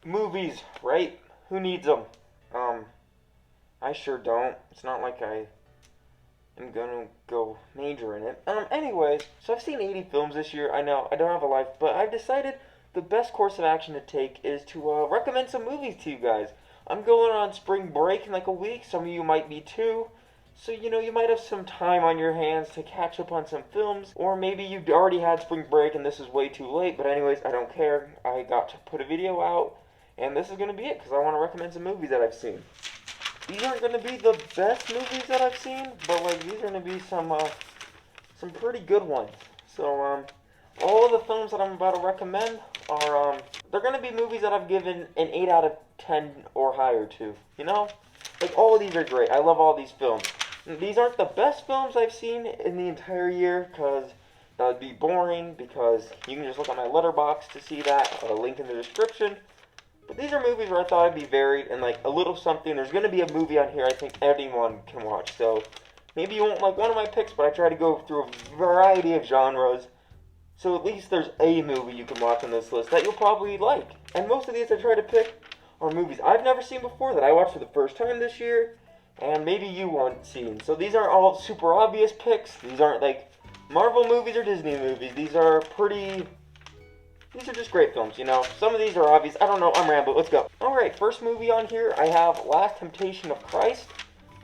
Movies, right? Who needs them? Um, I sure don't. It's not like I am gonna go major in it. Anyways, so I've seen 80 films this year. I know, I don't have a life, but I've decided the best course of action to take is to recommend some movies to you guys. I'm going on spring break in like a week. Some of you might be too. So, you might have some time on your hands to catch up on some films, or maybe you've already had spring break and this is way too late, but anyways, I don't care. I got to put a video out, and this is going to be it, because I want to recommend some movies that I've seen. These aren't going to be the best movies that I've seen, but, like, these are going to be some pretty good ones. So, all of the films that I'm about to recommend are, they're going to be movies that I've given an 8 out of 10 or higher to, Like, all of these are great. I love all these films. These aren't the best films I've seen in the entire year, because that would be boring, because you can just look at my letterbox to see that, a link in the description. But these are movies where I thought I'd be varied and like a little something. There's going to be a movie on here I think anyone can watch. So maybe you won't like one of my picks, but I try to go through a variety of genres. So at least there's a movie you can watch on this list that you'll probably like. And most of these I try to pick are movies I've never seen before that I watched for the first time this year. And maybe you won't seen. So these aren't all super obvious picks. These aren't like Marvel movies or Disney movies. These are just great films, Some of these are obvious. I don't know. I'm rambling. Let's go. Alright, first movie on here, I have Last Temptation of Christ.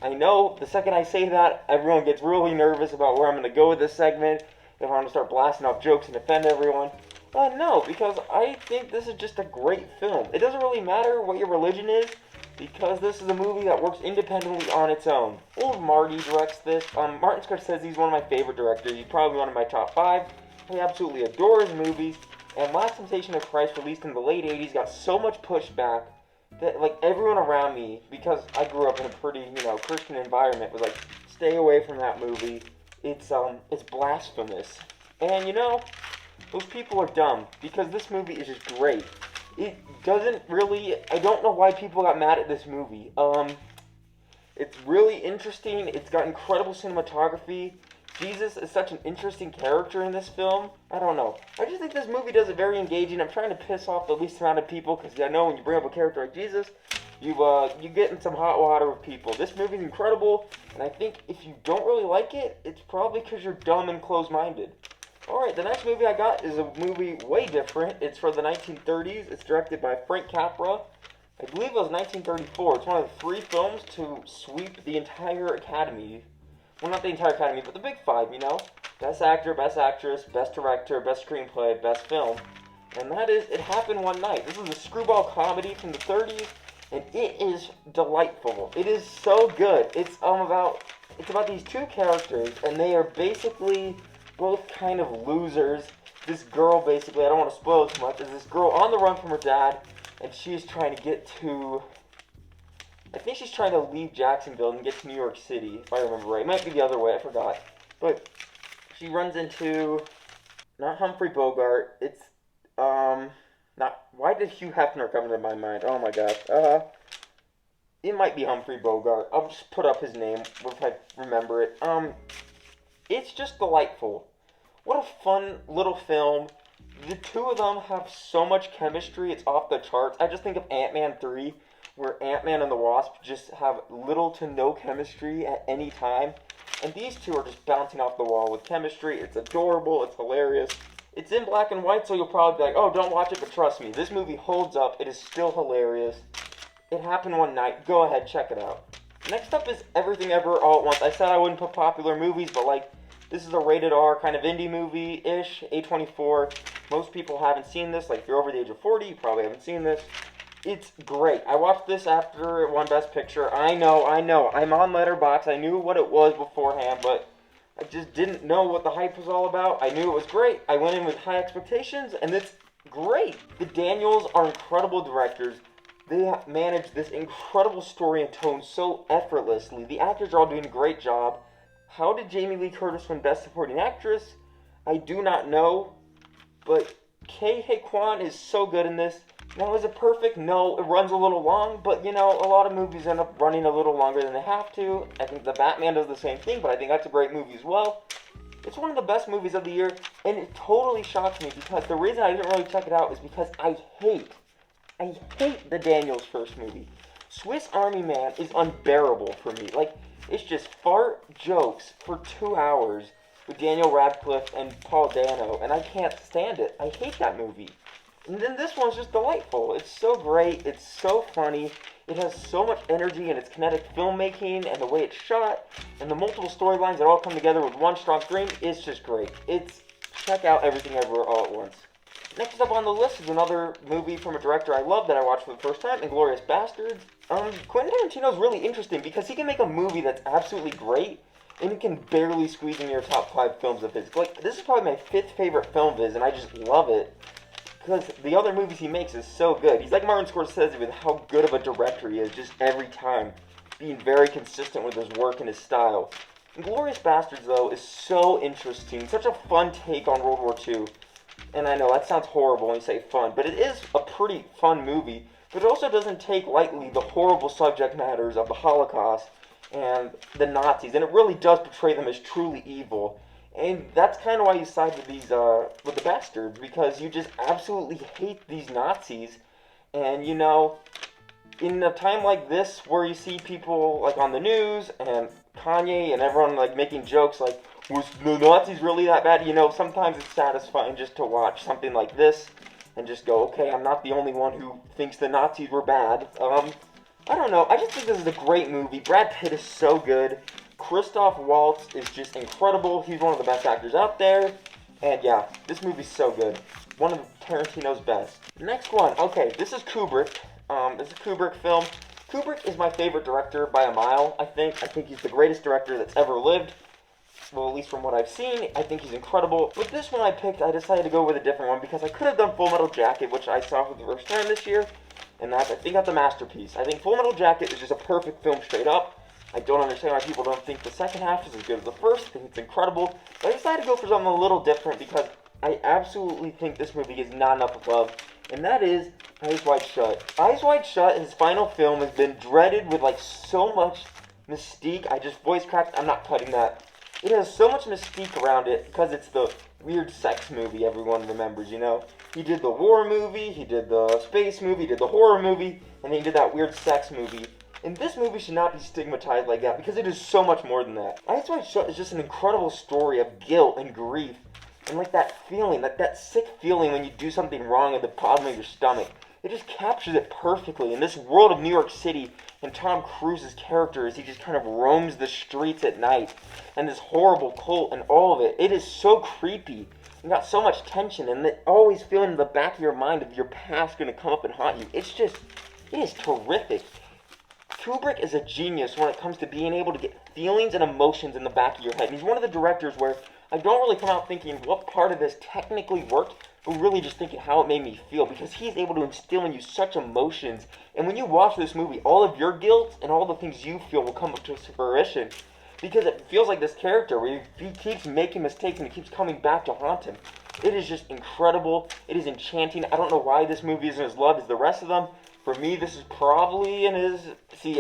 I know the second I say that, everyone gets really nervous about where I'm going to go with this segment. If I'm going to start blasting off jokes and offend everyone. No, because I think this is just a great film. It doesn't really matter what your religion is, because this is a movie that works independently on its own. Old Marty directs this. Martin Scorsese is one of my favorite directors. He's probably one of my top 5. I absolutely adore his movies. And Last Temptation of Christ, released in the late 80s, got so much pushback that, like, everyone around me, because I grew up in a pretty, Christian environment, was like, stay away from that movie. It's blasphemous. And, those people are dumb, because this movie is just great. It doesn't really, I don't know why people got mad at this movie. It's really interesting. It's got incredible cinematography. Jesus is such an interesting character in this film. I don't know. I just think this movie does it very engaging. I'm trying to piss off the least amount of people, because I know when you bring up a character like Jesus, you get in some hot water with people. This movie's incredible, and I think if you don't really like it, it's probably because you're dumb and closed-minded. Alright, the next movie I got is a movie way different. It's from the 1930s. It's directed by Frank Capra. I believe it was 1934. It's one of the 3 films to sweep the entire Academy. Well, not the entire Academy, but the big 5, Best Actor, Best Actress, Best Director, Best Screenplay, Best Film. And that is It Happened One Night. This is a screwball comedy from the 30s, and it is delightful. It is so good. It's about these 2 characters, and they are basically both kind of losers. This girl, basically, I don't want to spoil too much, is this girl on the run from her dad, and she's trying to get to... I think she's trying to leave Jacksonville and get to New York City, if I remember right. It might be the other way, I forgot. But she runs into, not Humphrey Bogart, it's, not, why did Hugh Hefner come into my mind? Oh my gosh. It might be Humphrey Bogart. I'll just put up his name if I remember it. It's just delightful. What a fun little film. The 2 of them have so much chemistry, it's off the charts. I just think of Ant-Man 3, where Ant-Man and the Wasp just have little to no chemistry at any time. And these 2 are just bouncing off the wall with chemistry. It's adorable. It's hilarious. It's in black and white, so you'll probably be like, oh, don't watch it, but trust me. This movie holds up. It is still hilarious. It Happened One Night. Go ahead, check it out. Next up is Everything Ever All at Once. I said I wouldn't put popular movies, but, like, this is a rated R kind of indie movie-ish, A24. Most people haven't seen this. Like, if you're over the age of 40, you probably haven't seen this. It's great. I watched this after it won Best Picture. I know. I'm on Letterboxd. I knew what it was beforehand, but I just didn't know what the hype was all about. I knew it was great. I went in with high expectations, and it's great. The Daniels are incredible directors. They manage this incredible story and tone so effortlessly. The actors are all doing a great job. How did Jamie Lee Curtis win Best Supporting Actress? I do not know, but Kei Kwan is so good in this. Now, is it perfect? No, it runs a little long, but, a lot of movies end up running a little longer than they have to. I think The Batman does the same thing, but I think that's a great movie as well. It's one of the best movies of the year, and it totally shocked me, because the reason I didn't really check it out is because I hate I hate the Daniels first movie. Swiss Army Man is unbearable for me. Like, it's just fart jokes for 2 hours with Daniel Radcliffe and Paul Dano, and I can't stand it. I hate that movie. And then this one's just delightful. It's so great. It's so funny. It has so much energy in its kinetic filmmaking and the way it's shot and the multiple storylines that all come together with one strong theme. It's just great. It's check out Everything Everywhere All at Once. Next up on the list is another movie from a director I love that I watched for the first time, Inglourious Basterds. Quentin Tarantino's really interesting because he can make a movie that's absolutely great and he can barely squeeze in your top 5 films of his. Like, this is probably my 5th favorite film of his, and I just love it because the other movies he makes is so good. He's like Martin Scorsese with how good of a director he is just every time, being very consistent with his work and his style. Inglourious Basterds, though, is so interesting, such a fun take on World War II. And I know that sounds horrible when you say fun, but it is a pretty fun movie. But it also doesn't take lightly the horrible subject matters of the Holocaust and the Nazis, and it really does portray them as truly evil. And that's kind of why you side with these, with the bastards, because you just absolutely hate these Nazis. And you know, in a time like this, where you see people like on the news and Kanye and everyone like making jokes like, was the Nazis really that bad? You know, sometimes it's satisfying just to watch something like this and just go, okay, I'm not the only one who thinks the Nazis were bad. I don't know. I just think this is a great movie. Brad Pitt is so good. Christoph Waltz is just incredible. He's one of the best actors out there. And yeah, this movie's so good. One of Tarantino's best. Next one. Okay, this is Kubrick. This is a Kubrick film. Kubrick is my favorite director by a mile, I think. I think he's the greatest director that's ever lived. Well, at least from what I've seen, I think he's incredible. With this one I picked, I decided to go with a different one because I could have done Full Metal Jacket, which I saw for the first time this year, and I think that's a masterpiece. I think Full Metal Jacket is just a perfect film straight up. I don't understand why people don't think the second half is as good as the first. I think it's incredible. But I decided to go for something a little different because I absolutely think this movie is not enough love, and that is Eyes Wide Shut. Eyes Wide Shut, his final film, has been dreaded with like so much mystique. I just voice cracked. I'm not cutting that. It has so much mystique around it because it's the weird sex movie everyone remembers, you know? He did the war movie, he did the space movie, he did the horror movie, and then he did that weird sex movie. And this movie should not be stigmatized like that because it is so much more than that. Eyes Wide Shut is just an incredible story of guilt and grief and like that feeling, that sick feeling when you do something wrong at the bottom of your stomach. It just captures it perfectly in this world of New York City and Tom Cruise's character as he just kind of roams the streets at night and this horrible cult and all of it. It is so creepy. You got so much tension and it always feeling in the back of your mind of your past going to come up and haunt you. It is terrific. Kubrick is a genius when it comes to being able to get feelings and emotions in the back of your head. And he's one of the directors where I don't really come out thinking what part of this technically worked, but really just thinking how it made me feel, because he's able to instill in you such emotions. And when you watch this movie, all of your guilt and all the things you feel will come up to fruition, because it feels like this character where he keeps making mistakes and it keeps coming back to haunt him. It is just incredible. It is enchanting. I don't know why this movie isn't as loved as the rest of them. For me, this is probably in his,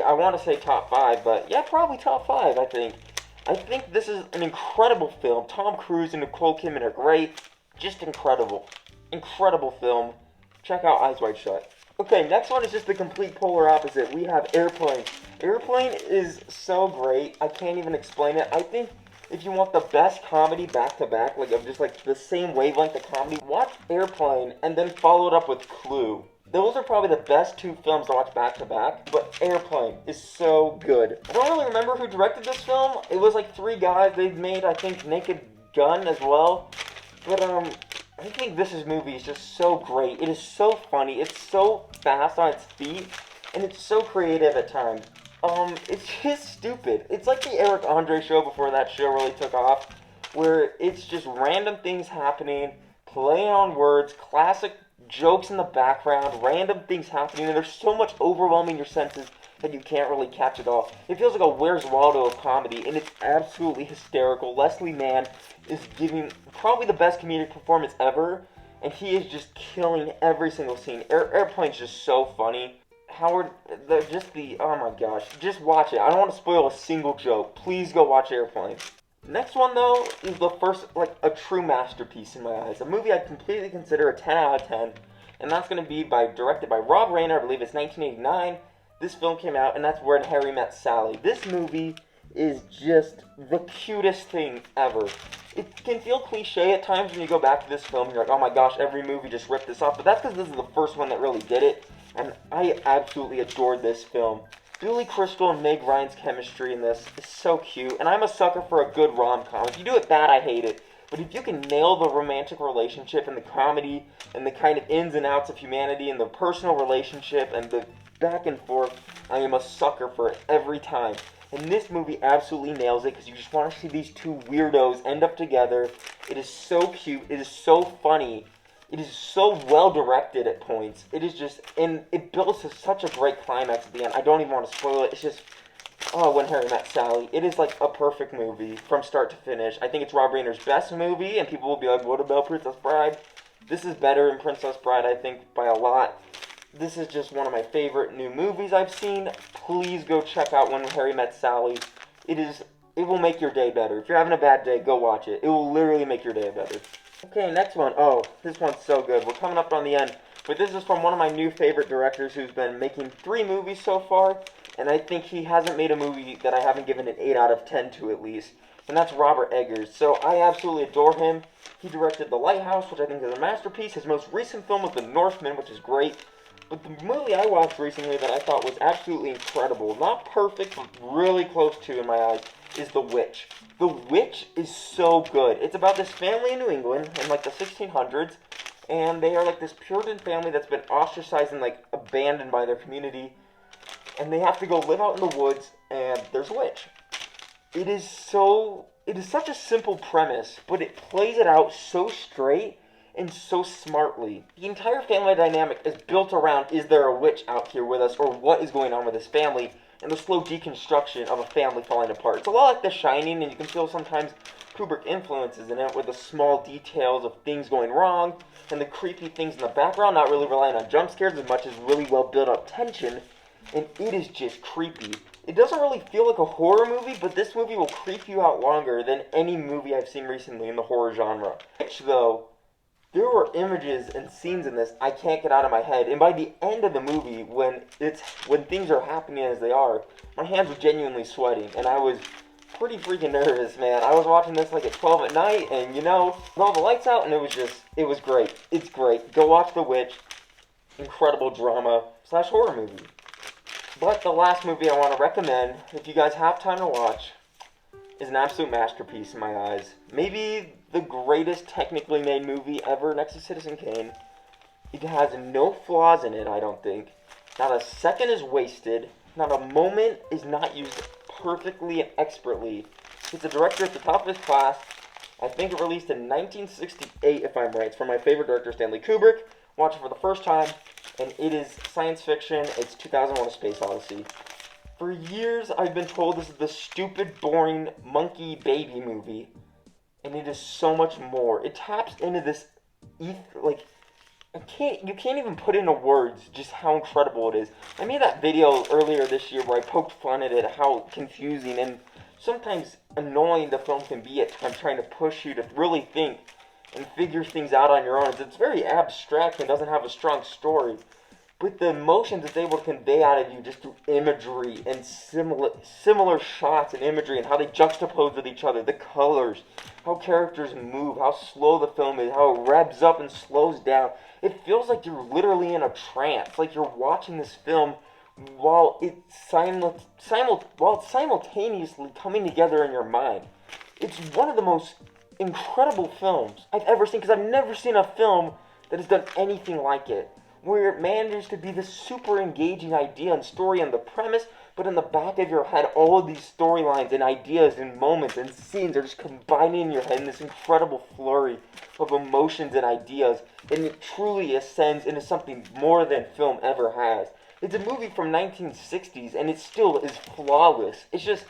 I want to say top 5, but yeah, probably top 5, I think. I think this is an incredible film. Tom Cruise and Nicole Kidman are great. Just incredible. Incredible film. Check out Eyes Wide Shut. Okay, next one is just the complete polar opposite. We have Airplane. Airplane is so great. I can't even explain it. I think if you want the best comedy back to back, like of just like the same wavelength of comedy, watch Airplane and then follow it up with Clue. Those are probably the best 2 films to watch back to back, but Airplane is so good. I don't really remember who directed this film. It was like 3 guys. They've made, I think, Naked Gun as well. But I think this movie is just so great. It is so funny. It's so fast on its feet, and it's so creative at times. It's just stupid. It's like the Eric Andre show before that show really took off, where it's just random things happening, playing on words, classic jokes in the background, random things happening, and there's so much overwhelming your senses that you can't really catch it all. It feels like a Where's Waldo of comedy, and it's absolutely hysterical. Leslie Mann is giving probably the best comedic performance ever, and he is just killing every single scene. Airplane's just so funny. Howard, oh my gosh, just watch it. I don't want to spoil a single joke. Please go watch Airplane. Next one, though, is the first, like, a true masterpiece in my eyes. A movie I'd completely consider a 10 out of 10. and that's going to be directed by Rob Reiner. I believe it's 1989. This film came out, and that's When Harry Met Sally. This movie is just the cutest thing ever. It can feel cliche at times when you go back to this film, and you're like, oh my gosh, every movie just ripped this off, but that's because this is the first one that really did it, and I absolutely adored this film. Billy Crystal and Meg Ryan's chemistry in this is so cute, and I'm a sucker for a good rom-com. If you do it bad, I hate it. But if you can nail the romantic relationship and the comedy and the kind of ins and outs of humanity and the personal relationship and the back and forth, I am a sucker for it every time. And this movie absolutely nails it because you just want to see these two weirdos end up together. It is so cute. It is so funny. It is so well directed at points. It is just, and it builds to such a great climax at the end. I don't even want to spoil it. It's just, oh, When Harry Met Sally. It is like a perfect movie from start to finish. I think it's Rob Reiner's best movie, and people will be like, what about Princess Bride? This is better than Princess Bride, I think, by a lot. This is just one of my favorite new movies I've seen. Please go check out When Harry Met Sally. It will make your day better. If you're having a bad day, go watch it. It will literally make your day better. Okay, next one. Oh, this one's so good. We're coming up on the end. But this is from one of my new favorite directors who's been making 3 movies so far. And I think he hasn't made a movie that I haven't given an 8 out of 10 to at least. And that's Robert Eggers. So I absolutely adore him. He directed The Lighthouse, which I think is a masterpiece. His most recent film was The Northman, which is great. But the movie I watched recently that I thought was absolutely incredible, not perfect, but really close to in my eyes, is The Witch. The Witch is so good. It's about this family in New England in like the 1600s, and they are like this Puritan family that's been ostracized and like abandoned by their community, and they have to go live out in the woods, and there's a witch. It is such a simple premise, but it plays it out so straight and so smartly. The entire family dynamic is built around, is there a witch out here with us, or what is going on with this family, and the slow deconstruction of a family falling apart. It's a lot like The Shining, and you can feel sometimes Kubrick influences in it with the small details of things going wrong, and the creepy things in the background, not really relying on jump scares as much as really well built up tension, and it is just creepy. It doesn't really feel like a horror movie, but this movie will creep you out longer than any movie I've seen recently in the horror genre. Which, though, there were images and scenes in this I can't get out of my head, and by the end of the movie, when things are happening as they are, my hands were genuinely sweating, and I was pretty freaking nervous, man. I was watching this like at 12 at night, and with all the lights out, and it was great. It's great. Go watch The Witch. Incredible drama / horror movie. But the last movie I want to recommend, if you guys have time to watch, is an absolute masterpiece in my eyes. Maybe the greatest technically made movie ever next to Citizen Kane. It has no flaws in it, I don't think. Not a second is wasted. Not a moment is not used perfectly and expertly. It's a director at the top of his class. I think it released in 1968, if I'm right. It's from my favorite director, Stanley Kubrick. Watch it for the first time, and it is science fiction. It's 2001: A Space Odyssey. For years, I've been told this is the stupid, boring, monkey baby movie, and it is so much more. It taps into this, you can't even put into words just how incredible it is. I made that video earlier this year where I poked fun at it, how confusing and sometimes annoying the film can be at times, trying to push you to really think and figure things out on your own. It's very abstract and doesn't have a strong story. But the emotions it's able to convey out of you just through imagery and similar shots and imagery and how they juxtapose with each other, the colors, how characters move, how slow the film is, how it revs up and slows down. It feels like you're literally in a trance, like you're watching this film while it's simultaneously coming together in your mind. It's one of the most incredible films I've ever seen, because I've never seen a film that has done anything like it, where it manages to be this super engaging idea and story and the premise, but in the back of your head, all of these storylines and ideas and moments and scenes are just combining in your head in this incredible flurry of emotions and ideas, and it truly ascends into something more than film ever has. It's a movie from 1960s, and it still is flawless. It's just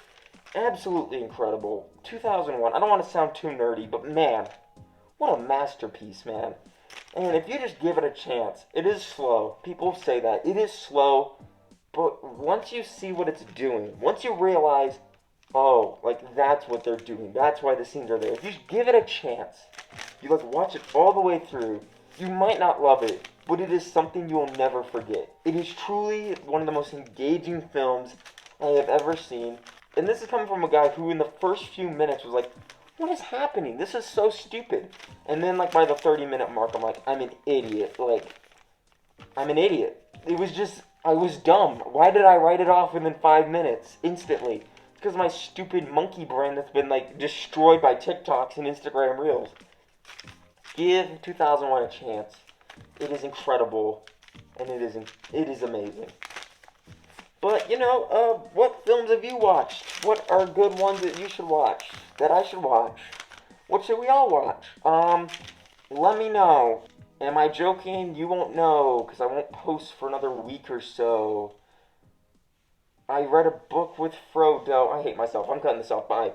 absolutely incredible. 2001, I don't want to sound too nerdy, but man, what a masterpiece, man. And if you just give it a chance, it is slow. People say that. It is slow, but once you see what it's doing, once you realize, oh, like that's what they're doing, that's why the scenes are there. If you just give it a chance, you watch it all the way through, you might not love it, but it is something you will never forget. It is truly one of the most engaging films I have ever seen. And this is coming from a guy who in the first few minutes was like, what is happening? This is so stupid. And then like by the 30-minute mark, I'm like, I'm an idiot. Like, I'm an idiot. It was just, I was dumb. Why did I write it off within 5 minutes? Instantly. Because my stupid monkey brain that's been like destroyed by TikToks and Instagram Reels. Give 2001 a chance. It is incredible, and it is amazing. But what films have you watched? What are good ones that you should watch? That I should watch? What should we all watch? Let me know. Am I joking? You won't know, because I won't post for another week or so. I read a book with Frodo. I hate myself. I'm cutting this off. Bye.